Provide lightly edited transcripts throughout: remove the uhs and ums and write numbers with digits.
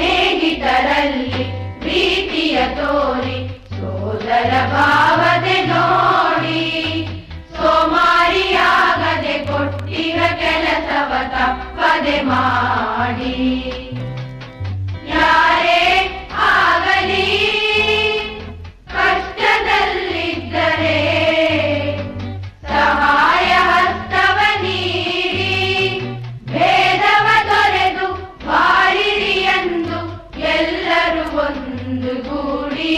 ಸ್ನೇಹಿತರಲ್ಲಿ ಪ್ರೀತಿಯ ತೋರಿ ಸೋದರ ಭಾವದೆ ನೋಡಿ ಸೋಮಾರಿಯಾಗದೆ ಕೊಟ್ಟಿರ ಕೆಲಸವ ತಪ್ಪದೆ ಮಾಡಿ ಯಾರೇ ಆಗಲಿ ಕಷ್ಟದಲ್ಲಿದ್ದರೆ ಸಹಾಯ ಹಸ್ತವ ನೀಡಿ ಭೇದವ ತೊರೆದು ಬಾಳಿರಿ ಎಂದು ಎಲ್ಲರೂ ಒಂದುಗೂಡಿ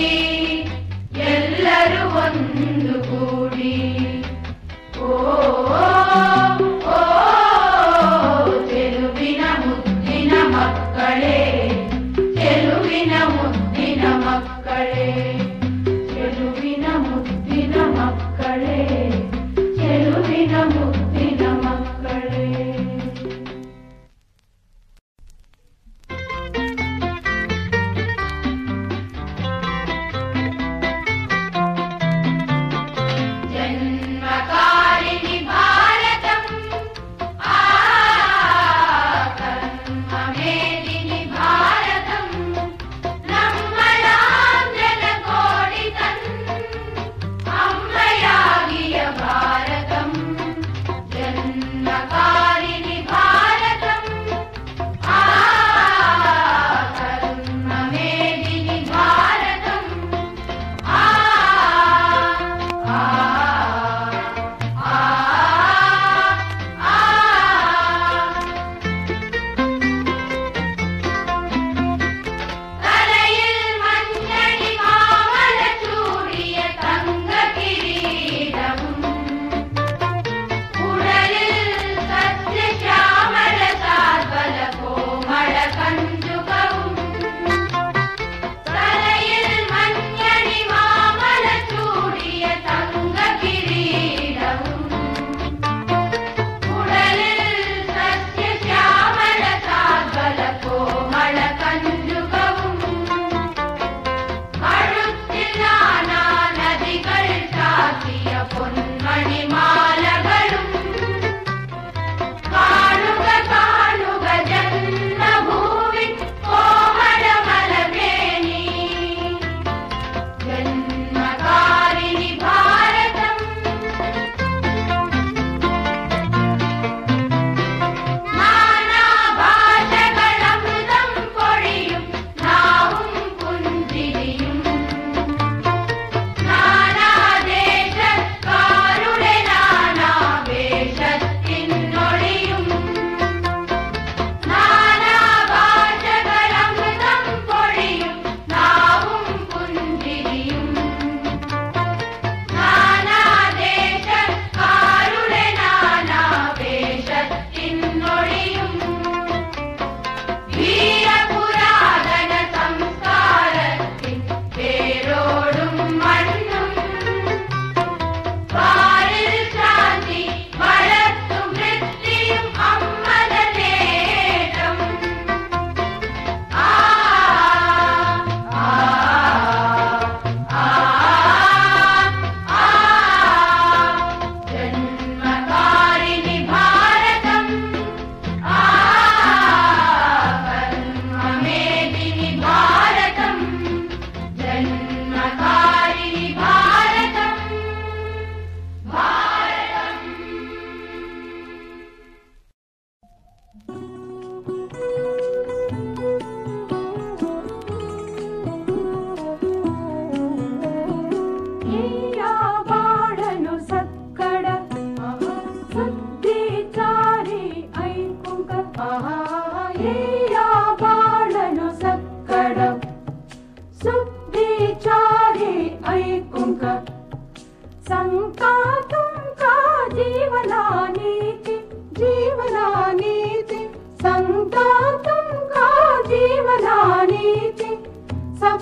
ಎಲ್ಲರೂ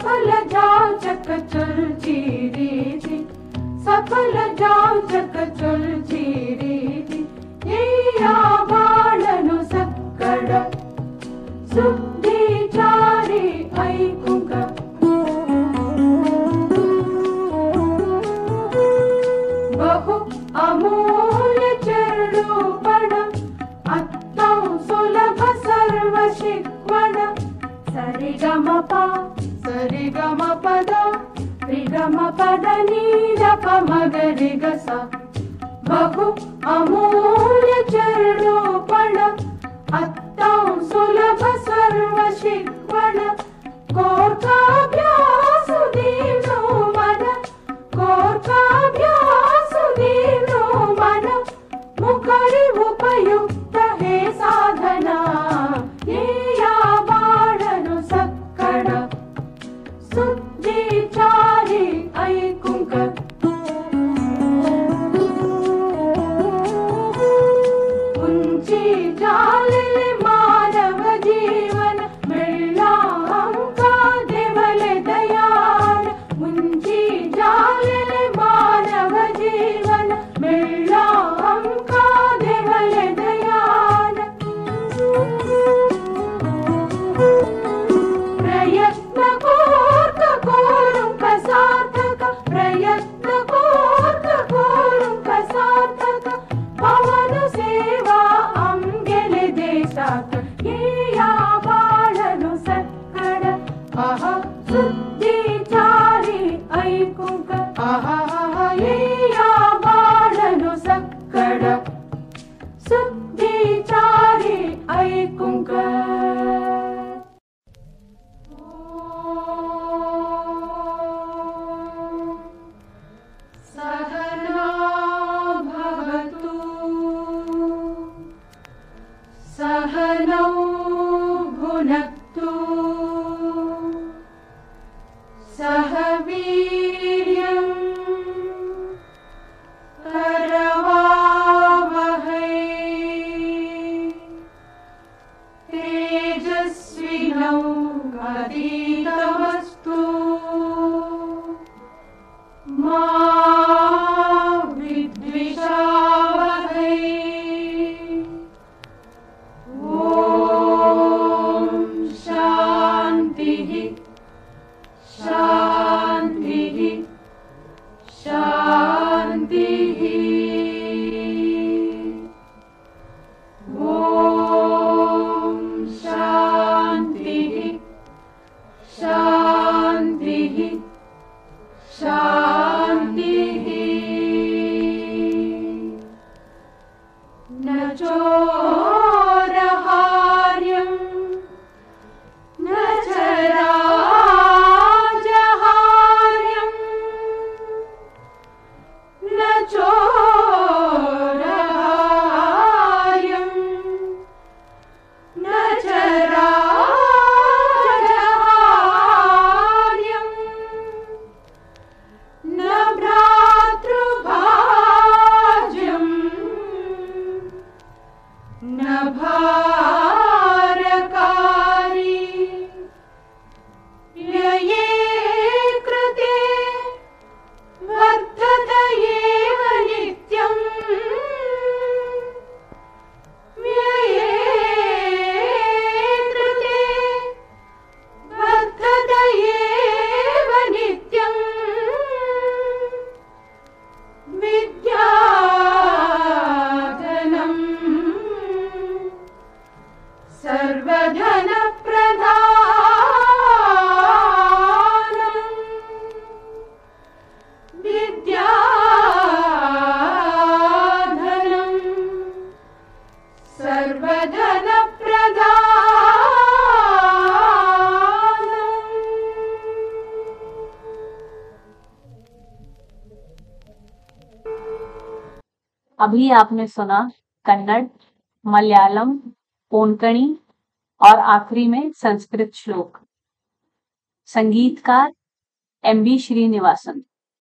सफल जाचक चुल्चीरीति सफल जाचक चुल्चीरीति येया बाळनु सक्कड सुद्धिचारी ऐकुंक बहु अमूल्य चरणोपण अत्तौ सुलभ सर्व शिक्वण सरिगमप सरिगमपद रिगमपद नीरप मगरिगस बहु अमूल्य चरणोपण अत्तौ सुलभ सर्व शिक्वण कोर्काभ्यासु दीनो मन कोर्काभ्यासु दीनो मन मुखरि उपयुक्त हे साधना येया बाळनु सक्कड सुद्धिचारी ऐकुंक उंची जालेले मानव जीवन मिळला अंका देवले दयान उंची जालेले मानव जीवन मिळला अंका देवले दयान प्रयत्न कोर्क कोरुंक सार्थक प्रयत्न कोर्क कोरुंक सार्थक पवन सेवा अंगेले देशात येया बाळनु सक्कड अह सुद्धिचारी ऐकुंक येया बाळनु सक्कड सुद्धिचारी ऐकुंक सहना भवतु सहनौ भुनक्तु सह वीर्यं करवावहै तेजस्विनौ धीतमस्तु मा विद्विषावहै ॐ शान्तिः शान्तिः शान्तिः ॐ शान्तिः शान्तिः शान्तिः न चोरहार्यं न च राजहार्यं न चोरहार्यं न च राजहार्यं न भ्रातृभाज्यं न भारकारी व्यये कृते वर्धत एव नित्यं व्यये कृते वर्धत एव नित्यं विद्याधनं सर्वधन प्रधानम् विद्याधनं सर्वधन प्रधानम् अभी आपने सुना कन्नड़, मलयालम, कोंकणी और आखिरी में संस्कृत श्लोक। संगीतकार एम बी श्रीनिवासन।